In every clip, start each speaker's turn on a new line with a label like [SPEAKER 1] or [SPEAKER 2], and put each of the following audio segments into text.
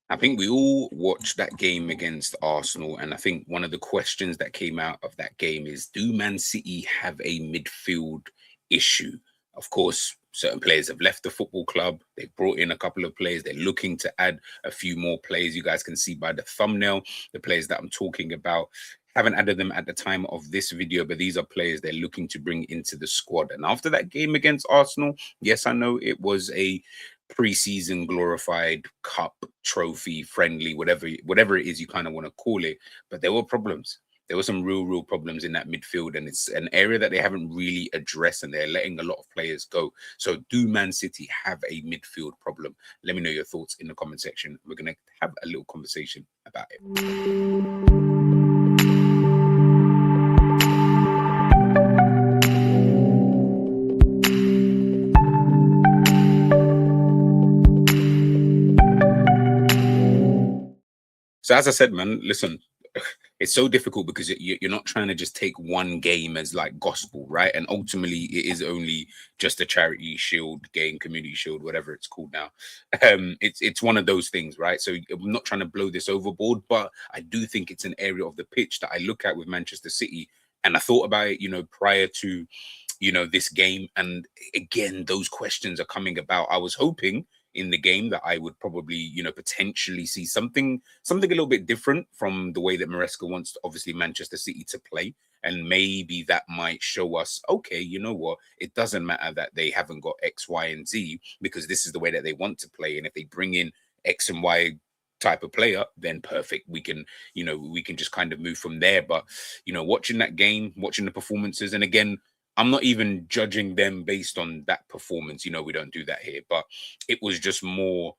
[SPEAKER 1] I think we all watched that game against Arsenal, and I think one of the questions that came out of that game is, do Man City have a midfield issue? Of course, certain players have left the football club. They've brought in a couple of players. They're looking to add a few more players. You guys can see by the thumbnail, the players that I'm talking about. Haven't added them at the time of this video, but these are players they're looking to bring into the squad. And after that game against Arsenal, yes, I know it was a pre-season glorified cup trophy friendly, whatever it is you kind of want to call it, but there were problems. There were some real problems in that midfield, and it's an area that they haven't really addressed, and they're letting a lot of players go. So do Man City have a midfield problem? Let me know your thoughts in the comment section. We're going to have a little conversation about it. So as I said, man, listen, it's so difficult because you're not trying to just take one game as like gospel, right? And ultimately, it is only just a charity shield game, community shield, whatever it's called now. It's one of those things, right? So I'm not trying to blow this overboard, but I do think it's an area of the pitch that I look at with Manchester City, and I thought about it, prior to, this game, and again, those questions are coming about. I was hoping in the game that I would probably, potentially see something a little bit different from the way that Maresca wants, obviously, Manchester City to play. And maybe that might show us, okay, you know what? It doesn't matter that they haven't got X, Y, and Z, because this is the way that they want to play. And if they bring in X and Y type of player, then perfect. We can just kind of move from there. But, watching that game, watching the performances, and again, I'm not even judging them based on that performance. We don't do that here, but it was just more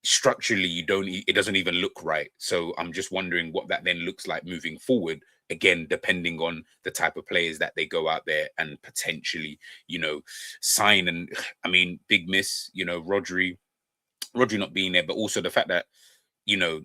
[SPEAKER 1] structurally, it doesn't even look right. So I'm just wondering what that then looks like moving forward. Again, depending on the type of players that they go out there and potentially, sign. And I mean, big miss, Rodri not being there, but also the fact that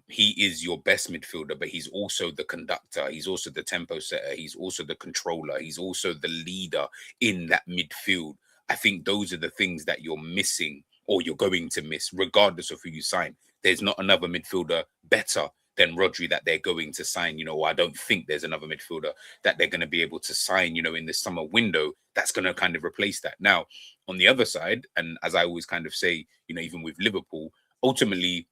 [SPEAKER 1] he is your best midfielder, but he's also the conductor. He's also the tempo setter. He's also the controller. He's also the leader in that midfield. I think those are the things that you're missing, or you're going to miss, regardless of who you sign. There's not another midfielder better than Rodri that they're going to sign. I don't think there's another midfielder that they're going to be able to sign, in the summer window that's going to kind of replace that. Now, on the other side, and as I always kind of say, even with Liverpool, ultimately,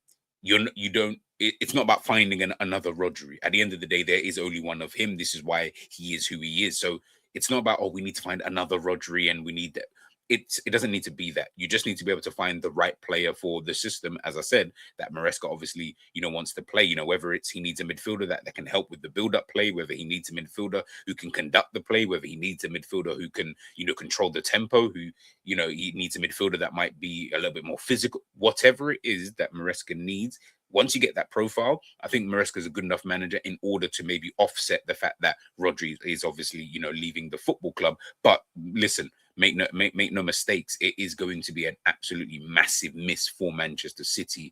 [SPEAKER 1] it's not about finding another Rodri. At the end of the day, there is only one of him. This is why he is who he is. So it's not about, we need to find another Rodri and we need that. It doesn't need to be that. You just need to be able to find the right player for the system. As I said, that Maresca obviously, wants to play, whether it's he needs a midfielder that can help with the build-up play, whether he needs a midfielder who can conduct the play, whether he needs a midfielder who can, control the tempo, who, he needs a midfielder that might be a little bit more physical, whatever it is that Maresca needs. Once you get that profile, I think Maresca is a good enough manager in order to maybe offset the fact that Rodri is obviously, leaving the football club. But listen, make no mistakes, it is going to be an absolutely massive miss for Manchester City.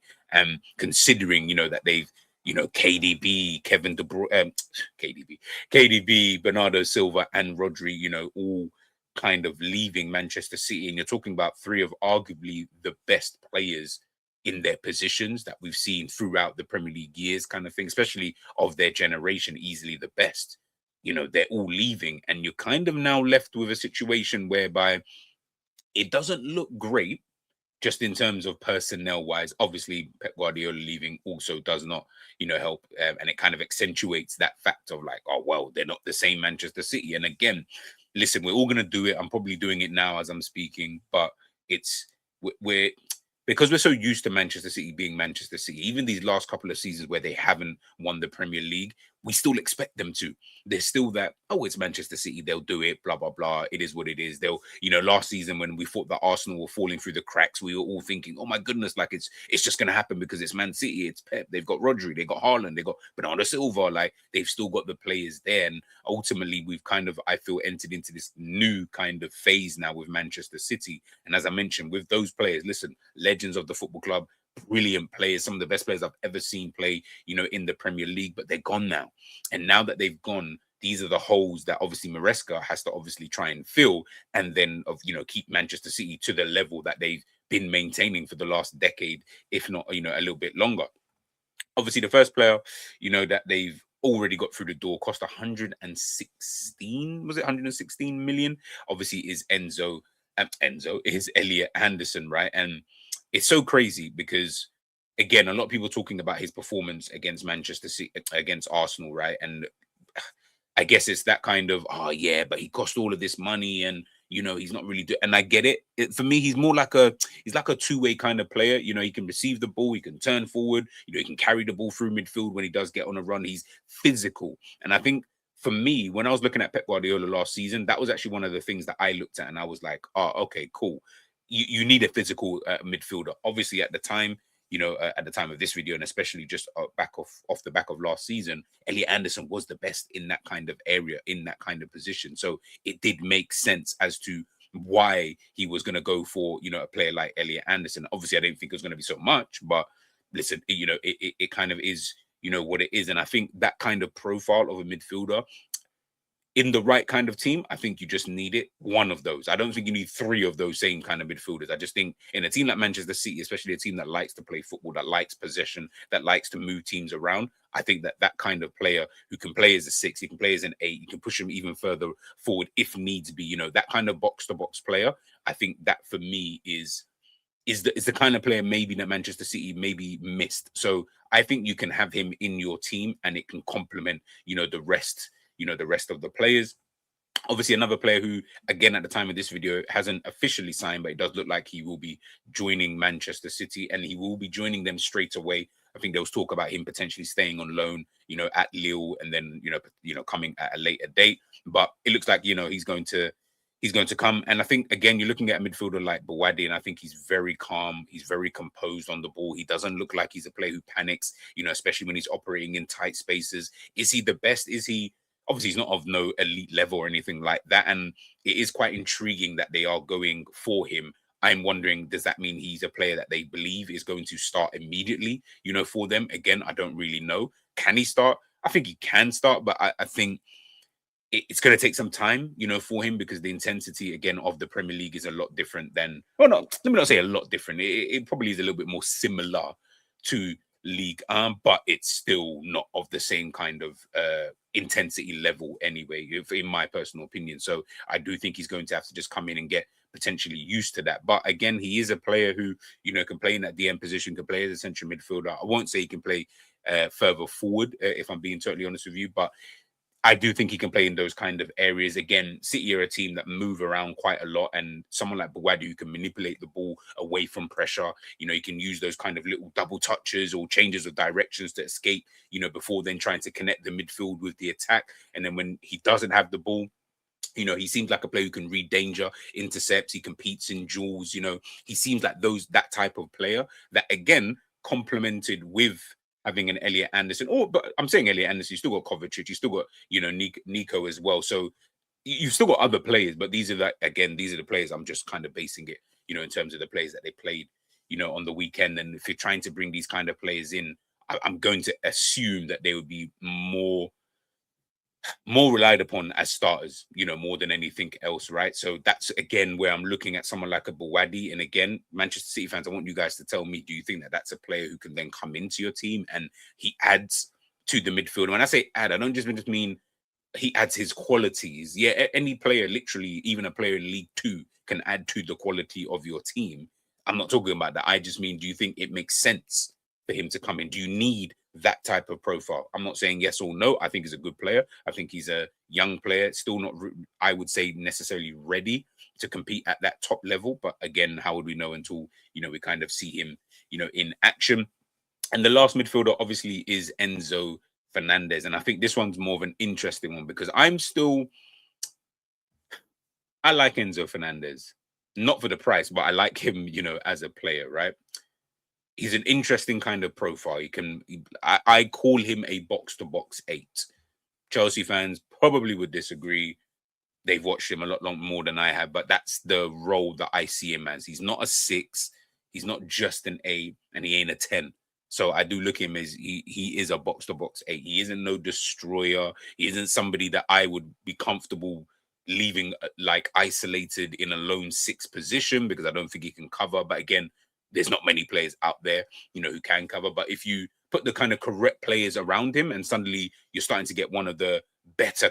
[SPEAKER 1] Considering, that they've, KDB, Kevin De Bruyne, KDB, Bernardo Silva and Rodri, all kind of leaving Manchester City. And you're talking about three of arguably the best players in their positions that we've seen throughout the Premier League years, kind of thing, especially of their generation, easily the best. They're all leaving, and you're kind of now left with a situation whereby it doesn't look great, just in terms of personnel wise. Obviously, Pep Guardiola leaving also does not, help, and it kind of accentuates that fact of like, oh well, they're not the same Manchester City. And again, listen, we're all gonna do it. I'm probably doing it now as I'm speaking, but we're because we're so used to Manchester City being Manchester City. Even these last couple of seasons where they haven't won the Premier League, we still expect them to. There's still that, oh, it's Manchester City, they'll do it, blah, blah, blah. It is what it is. They'll, last season when we thought that Arsenal were falling through the cracks, we were all thinking, oh my goodness, like it's just going to happen because it's Man City, it's Pep, they've got Rodri, they've got Haaland, they've got Bernardo Silva, like they've still got the players there. And ultimately, we've kind of, I feel, entered into this new kind of phase now with Manchester City. And as I mentioned, with those players, listen, legends of the football club, brilliant players, some of the best players I've ever seen play, in the Premier League, but they're gone now. And now that they've gone, these are the holes that obviously Maresca has to obviously try and fill, and then keep Manchester City to the level that they've been maintaining for the last decade, if not, a little bit longer. Obviously, the first player, that they've already got through the door cost 116, was it 116 million? Obviously, is Enzo is Elliot Anderson, right? And it's so crazy because again, a lot of people talking about his performance against Manchester City, against Arsenal, right? And I guess it's that kind of, oh yeah, but he cost all of this money, and he's not really and I get it. For me, he's more like he's like a two-way kind of player. He can receive the ball, he can turn forward, he can carry the ball through midfield when he does get on a run. He's physical. And I think for me, when I was looking at Pep Guardiola last season, that was actually one of the things that I looked at and I was like, oh, okay, cool. You need a physical midfielder. Obviously, at the time, at the time of this video, and especially just off the back of last season, Elliot Anderson was the best in that kind of area, in that kind of position. So it did make sense as to why he was going to go for, a player like Elliot Anderson. Obviously, I didn't think it was going to be so much, but listen, it kind of is, what it is. And I think that kind of profile of a midfielder in the right kind of team, I think you just need it. One of those. I don't think you need three of those same kind of midfielders. I just think in a team like Manchester City, especially a team that likes to play football, that likes possession, that likes to move teams around, I think that kind of player who can play as a 6, he can play as an 8, you can push him even further forward if needs be. That kind of box-to-box player, I think that for me is the kind of player maybe that Manchester City maybe missed. So I think you can have him in your team and it can complement, the rest of the players. Obviously, another player who, again, at the time of this video, hasn't officially signed, but it does look like he will be joining Manchester City, and he will be joining them straight away. I think there was talk about him potentially staying on loan, at Lille, and then, coming at a later date. But it looks like, he's going to come. And I think, again, you're looking at a midfielder like Bouaddi, and I think he's very calm. He's very composed on the ball. He doesn't look like he's a player who panics, especially when he's operating in tight spaces. Is he the best? Is he? Obviously, he's not of no elite level or anything like that. And it is quite intriguing that they are going for him. I'm wondering, does that mean he's a player that they believe is going to start immediately, for them? Again, I don't really know. Can he start? I think he can start, but I think it's going to take some time, for him, because the intensity, again, of the Premier League is a lot different than, well, no, let me not say a lot different. It probably is a little bit more similar to League, but it's still not of the same kind of intensity level anyway, in my personal opinion. So I do think he's going to have to just come in and get potentially used to that. But again, he is a player who, can play in that DM position, can play as a central midfielder. I won't say he can play further forward, if I'm being totally honest with you, but I do think he can play in those kind of areas. Again, City are a team that move around quite a lot, and someone like Bouaddi who can manipulate the ball away from pressure. He can use those kind of little double touches or changes of directions to escape, before then trying to connect the midfield with the attack. And then when he doesn't have the ball, he seems like a player who can read danger, intercepts, he competes in duels. He seems like that type of player that, again, complemented with having an Elliot Anderson. But I'm saying Elliot Anderson, you still got Kovacic, you still got, Nico as well. So you've still got other players, but these are the players I'm just kind of basing it, in terms of the players that they played, on the weekend. And if you're trying to bring these kind of players in, I'm going to assume that they would be more relied upon as starters, more than anything else, right? So that's, again, where I'm looking at someone like a Bouaddi. And again, Manchester City fans, I want you guys to tell me, do you think that that's a player who can then come into your team and he adds to the midfield? When I say add, I don't just mean he adds his qualities. Yeah, any player, literally, even a player in League 2 can add to the quality of your team. I'm not talking about that. I just mean, do you think it makes sense for him to come in? Do you need that type of profile? I'm not saying yes or no. I think he's a good player. I think he's a young player, still not, I would say, necessarily ready to compete at that top level. But again, how would we know until, we kind of see him, in action? And the last midfielder, obviously, is Enzo Fernández. And I think this one's more of an interesting one because I like Enzo Fernández, not for the price, but I like him, as a player, right? He's an interesting kind of profile. I call him a box-to-box 8. Chelsea fans probably would disagree. They've watched him a lot more than I have, but that's the role that I see him as. He's not a 6. He's not just an 8, and he ain't a 10. So I do look at him as he is a box-to-box 8. He isn't no destroyer. He isn't somebody that I would be comfortable leaving like isolated in a lone 6 position because I don't think he can cover. But again, there's not many players out there, who can cover. But if you put the kind of correct players around him, and suddenly you're starting to get one of the better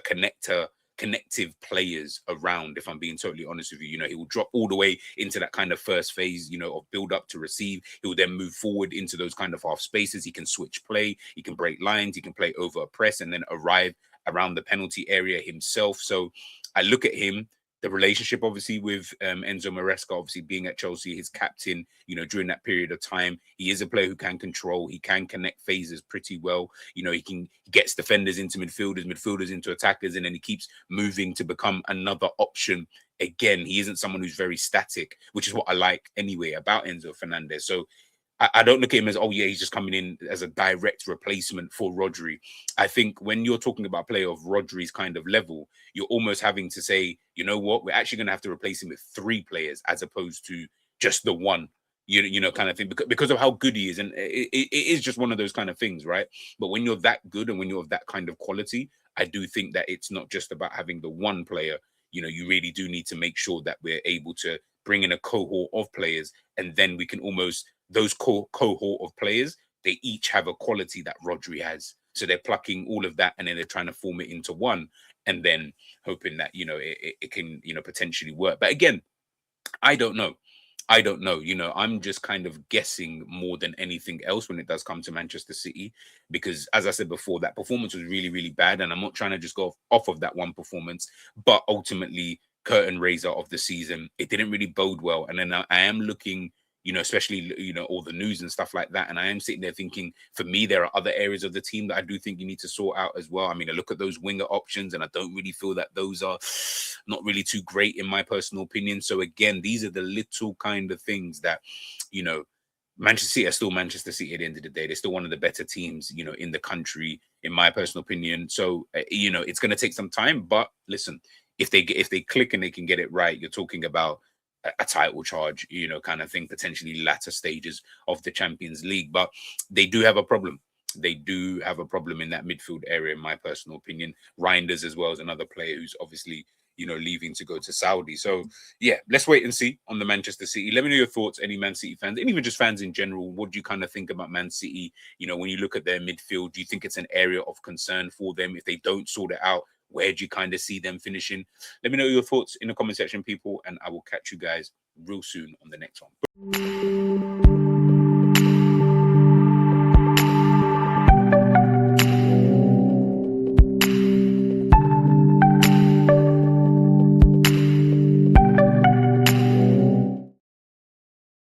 [SPEAKER 1] connective players around, if I'm being totally honest with you. He will drop all the way into that kind of first phase, of build up to receive. He will then move forward into those kind of half spaces. He can switch play, he can break lines, he can play over a press and then arrive around the penalty area himself. So I look at him, the relationship obviously with Enzo Maresca, obviously being at Chelsea, his captain, during that period of time. He is a player who can control, he can connect phases pretty well. He gets defenders into midfielders into attackers, and then he keeps moving to become another option. Again, he isn't someone who's very static, which is what I like anyway about Enzo Fernández. So I don't look at him as, oh yeah, he's just coming in as a direct replacement for Rodri. I think when you're talking about a player of Rodri's kind of level, you're almost having to say, you know what, we're actually going to have to replace him with 3 players as opposed to just the one, kind of thing, because of how good he is. And it is just one of those kind of things, right? But when you're that good and when you're of that kind of quality, I do think that it's not just about having the one player. You really do need to make sure that we're able to bring in a cohort of players, and then we can almost, those cohort of players, they each have a quality that Rodri has. So they're plucking all of that and then they're trying to form it into one, and then hoping that, it can, potentially work. But again, I don't know. I'm just kind of guessing more than anything else when it does come to Manchester City, because as I said before, that performance was really, really bad. And I'm not trying to just go off of that one performance, but ultimately, curtain raiser of the season, it didn't really bode well. And then I am looking, especially, all the news and stuff like that. And I am sitting there thinking, for me, there are other areas of the team that I do think you need to sort out as well. I mean, I look at those winger options and I don't really feel that those are not really too great in my personal opinion. So again, these are the little kind of things that, Manchester City are still Manchester City at the end of the day. They're still one of the better teams, in the country, in my personal opinion. So, it's going to take some time, but listen, if they click and they can get it right, you're talking about a title charge, kind of thing, potentially latter stages of the Champions League. But they do have a problem. They do have a problem in that midfield area, in my personal opinion. Reinders as well as another player who's obviously, leaving to go to Saudi. So yeah, let's wait and see on the Manchester City. Let me know your thoughts, any Man City fans, and even just fans in general. What do you kind of think about Man City? When you look at their midfield, do you think it's an area of concern for them? If they don't sort it out, where do you kind of see them finishing? Let me know your thoughts in the comment section, people, and I will catch you guys real soon on the next one.